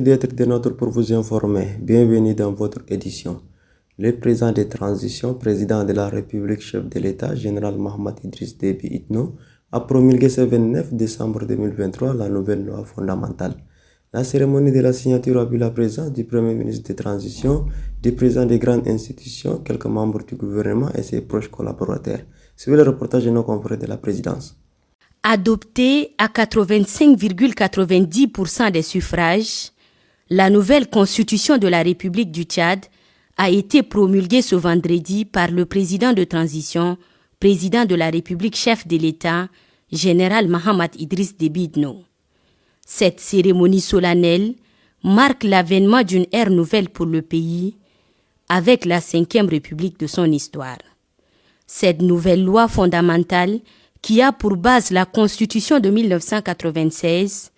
merci d'être de notre pour vous informer. Bienvenue dans votre édition. Le président de transition, président de la République, chef de l'État, général Mohamed Idriss Déby Itno, a promulgué ce 29 décembre 2023 la nouvelle loi fondamentale. La cérémonie de la signature a vu la présence du Premier ministre de transition, du président des grandes institutions, quelques membres du gouvernement et ses proches collaborateurs. Suivez le reportage de nos confrères de la présidence. Adoptée à 85,90% des suffrages, la nouvelle constitution de la République du Tchad a été promulguée ce vendredi par le président de transition, président de la République, chef de l'État, général Mohamed Idriss Déby Itno. Cette cérémonie solennelle marque l'avènement d'une ère nouvelle pour le pays, avec la 5e République de son histoire. Cette nouvelle loi fondamentale, qui a pour base la Constitution de 1996,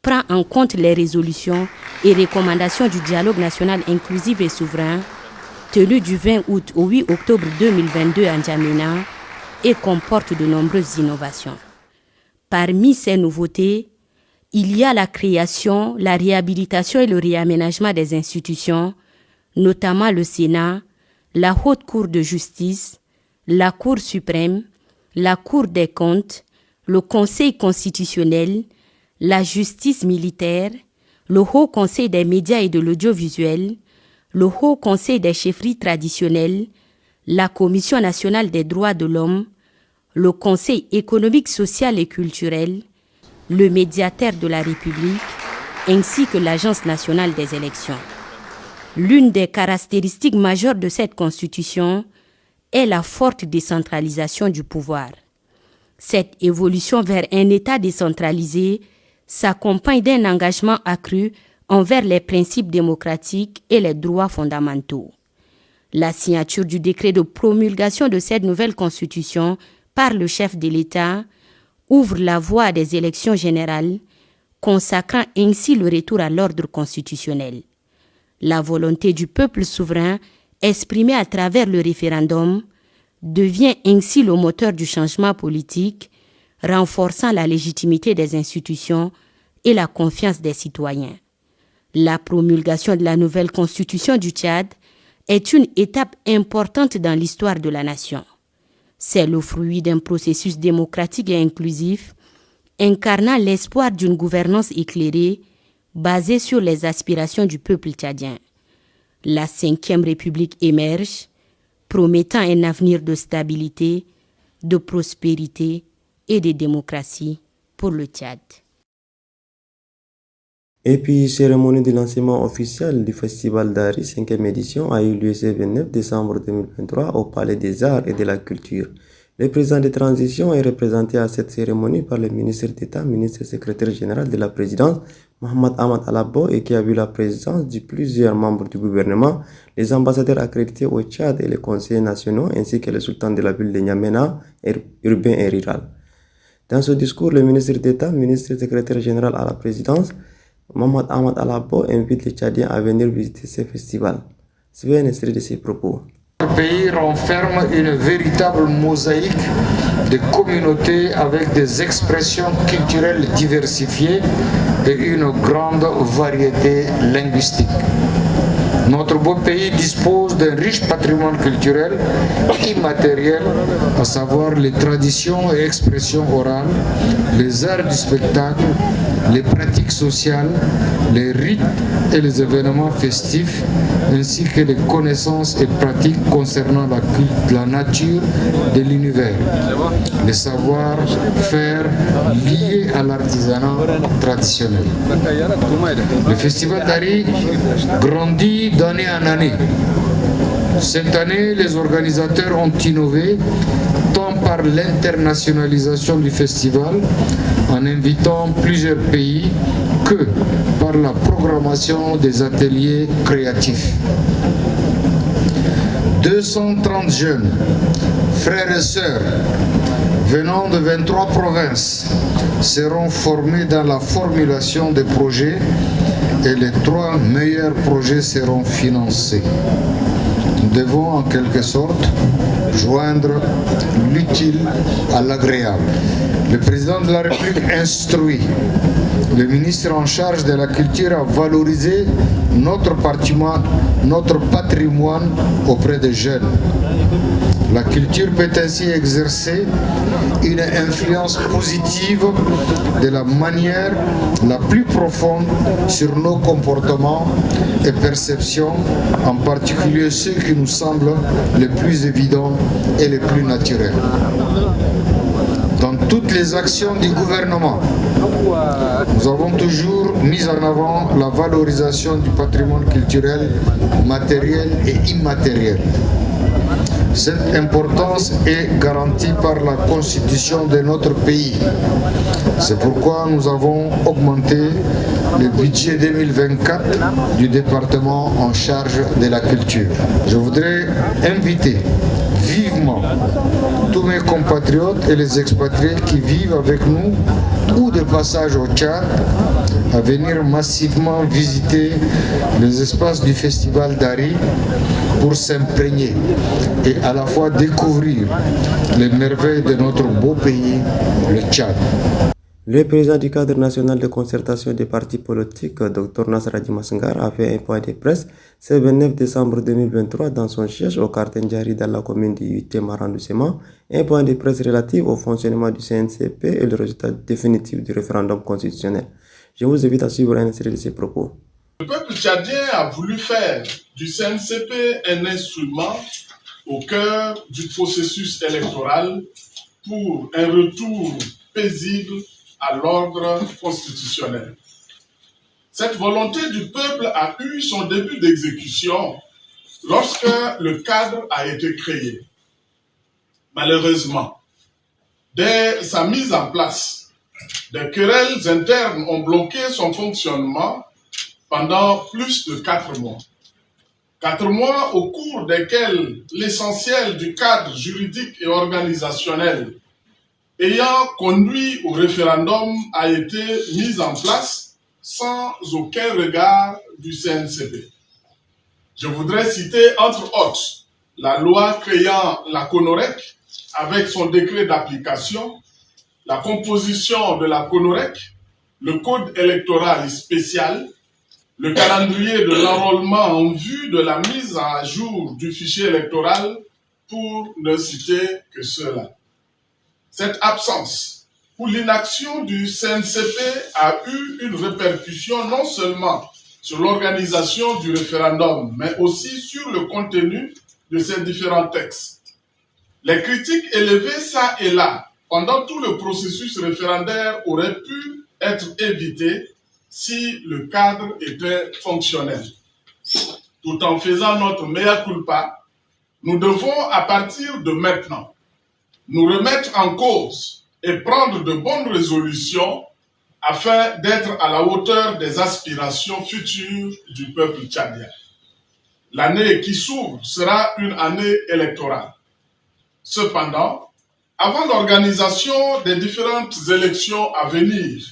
prend en compte les résolutions et recommandations du dialogue national inclusif et souverain tenu du 20 août au 8 octobre 2022 à N'Djamena et comporte de nombreuses innovations. Parmi ces nouveautés, il y a la création, la réhabilitation et le réaménagement des institutions, notamment le Sénat, la Haute Cour de justice, la Cour suprême, la Cour des comptes, le Conseil constitutionnel, la justice militaire, le Haut Conseil des médias et de l'audiovisuel, le Haut Conseil des chefferies traditionnelles, la Commission nationale des droits de l'homme, le Conseil économique, social et culturel, le médiateur de la République, ainsi que l'Agence nationale des élections. L'une des caractéristiques majeures de cette constitution est la forte décentralisation du pouvoir. Cette évolution vers un État décentralisé s'accompagne d'un engagement accru envers les principes démocratiques et les droits fondamentaux. La signature du décret de promulgation de cette nouvelle constitution par le chef de l'État ouvre la voie à des élections générales, consacrant ainsi le retour à l'ordre constitutionnel. La volonté du peuple souverain exprimée à travers le référendum devient ainsi le moteur du changement politique, renforçant la légitimité des institutions et la confiance des citoyens. La promulgation de la nouvelle constitution du Tchad est une étape importante dans l'histoire de la nation. C'est le fruit d'un processus démocratique et inclusif, incarnant l'espoir d'une gouvernance éclairée, basée sur les aspirations du peuple tchadien. La 5e République émerge, promettant un avenir de stabilité, de prospérité et de démocratie pour le Tchad. Et puis, cérémonie de lancement officiel du Festival d'Ari 5e édition a eu lieu ce 29 décembre 2023 au Palais des Arts et de la Culture. Le président de transition est représenté à cette cérémonie par le ministre d'État, ministre et secrétaire général de la présidence, Mohamed Ahmad Alabo, et qui a vu la présence de plusieurs membres du gouvernement, les ambassadeurs accrédités au Tchad et les conseillers nationaux, ainsi que le sultan de la ville de N'Djamena, urbain et rural. Dans ce discours, le ministre d'État, ministre et secrétaire général à la présidence, Mohamed Ahmad Alabo invite les Tchadiens à venir visiter ce festival. Suivez un extrait de ses propos. Le pays renferme une véritable mosaïque de communautés avec des expressions culturelles diversifiées et une grande variété linguistique. Notre beau pays dispose d'un riche patrimoine culturel immatériel, à savoir les traditions et expressions orales, les arts du spectacle, les pratiques sociales, les rites et les événements festifs, ainsi que les connaissances et pratiques concernant la nature de l'univers, les savoir-faire liés à l'artisanat traditionnel. Le festival d'Ari grandit d'année en année. Cette année, les organisateurs ont innové tant par l'internationalisation du festival en invitant plusieurs pays que par la programmation des ateliers créatifs. 230 jeunes, frères et sœurs, venant de 23 provinces, seront formés dans la formulation des projets et les 3 meilleurs projets seront financés. Nous devons en quelque sorte joindre l'utile à l'agréable. Le président de la République instruit le ministre en charge de la culture a valorisé notre patrimoine auprès des jeunes. La culture peut ainsi exercer une influence positive de la manière la plus profonde sur nos comportements et perceptions, en particulier ceux qui nous semblent les plus évidents et les plus naturels. Dans toutes les actions du gouvernement, nous avons toujours mis en avant la valorisation du patrimoine culturel matériel et immatériel. Cette importance est garantie par la constitution de notre pays. C'est pourquoi nous avons augmenté le budget 2024 du département en charge de la culture. Je voudrais inviter vivement tous mes compatriotes et les expatriés qui vivent avec nous ou de passage au Tchad à venir massivement visiter les espaces du Festival d'Ari pour s'imprégner et à la fois découvrir les merveilles de notre beau pays, le Tchad. Le président du cadre national de concertation des partis politiques, Dr Nasser Hadjimassengar, a fait un point de presse ce 29 décembre 2023 dans son siège au quartier Ndjari dans la commune du 8e arrondissement, un point de presse relatif au fonctionnement du CNCP et le résultat définitif du référendum constitutionnel. Je vous invite à suivre un extrait de ces propos. Le peuple tchadien a voulu faire du CNCP un instrument au cœur du processus électoral pour un retour paisible à l'ordre constitutionnel. Cette volonté du peuple a eu son début d'exécution lorsque le cadre a été créé. Malheureusement, dès sa mise en place, des querelles internes ont bloqué son fonctionnement pendant plus de 4 mois. 4 mois au cours desquels l'essentiel du cadre juridique et organisationnel ayant conduit au référendum a été mis en place sans aucun regard du CNCP. Je voudrais citer entre autres la loi créant la CONOREC avec son décret d'application, la composition de la CONOREC, le code électoral spécial, le calendrier de l'enrôlement en vue de la mise à jour du fichier électoral, pour ne citer que cela. Cette absence ou l'inaction du CNCP a eu une répercussion non seulement sur l'organisation du référendum, mais aussi sur le contenu de ces différents textes. Les critiques élevées ça et là pendant tout le processus référendaire auraient pu être évitées si le cadre était fonctionnel. Tout en faisant notre mea culpa, nous devons à partir de maintenant nous remettre en cause et prendre de bonnes résolutions afin d'être à la hauteur des aspirations futures du peuple tchadien. L'année qui s'ouvre sera une année électorale. Cependant, avant l'organisation des différentes élections à venir,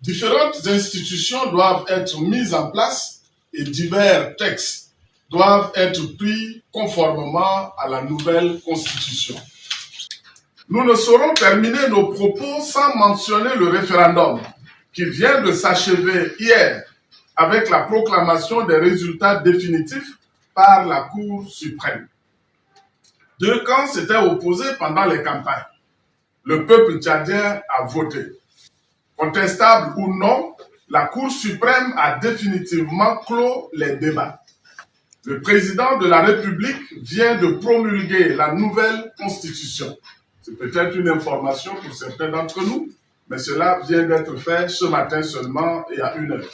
différentes institutions doivent être mises en place et divers textes doivent être pris conformément à la nouvelle constitution. Nous ne saurons terminer nos propos sans mentionner le référendum qui vient de s'achever hier avec la proclamation des résultats définitifs par la Cour suprême. 2 camps s'étaient opposés pendant les campagnes. Le peuple tchadien a voté. Contestable ou non, la Cour suprême a définitivement clos les débats. Le président de la République vient de promulguer la nouvelle constitution. C'est peut-être une information pour certains d'entre nous, mais cela vient d'être fait ce matin seulement, il y a 1 heure.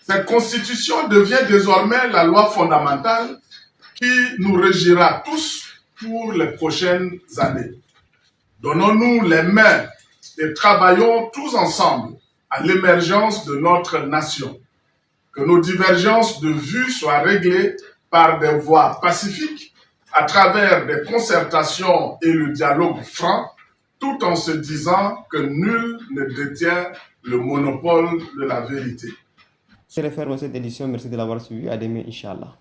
Cette constitution devient désormais la loi fondamentale qui nous régira tous pour les prochaines années. Donnons-nous les mains et travaillons tous ensemble à l'émergence de notre nation. Que nos divergences de vues soient réglées par des voies pacifiques, à travers des concertations et le dialogue franc, tout en se disant que nul ne détient le monopole de la vérité. Je referme cette édition. Merci de l'avoir suivi. À demain, Inch'Allah.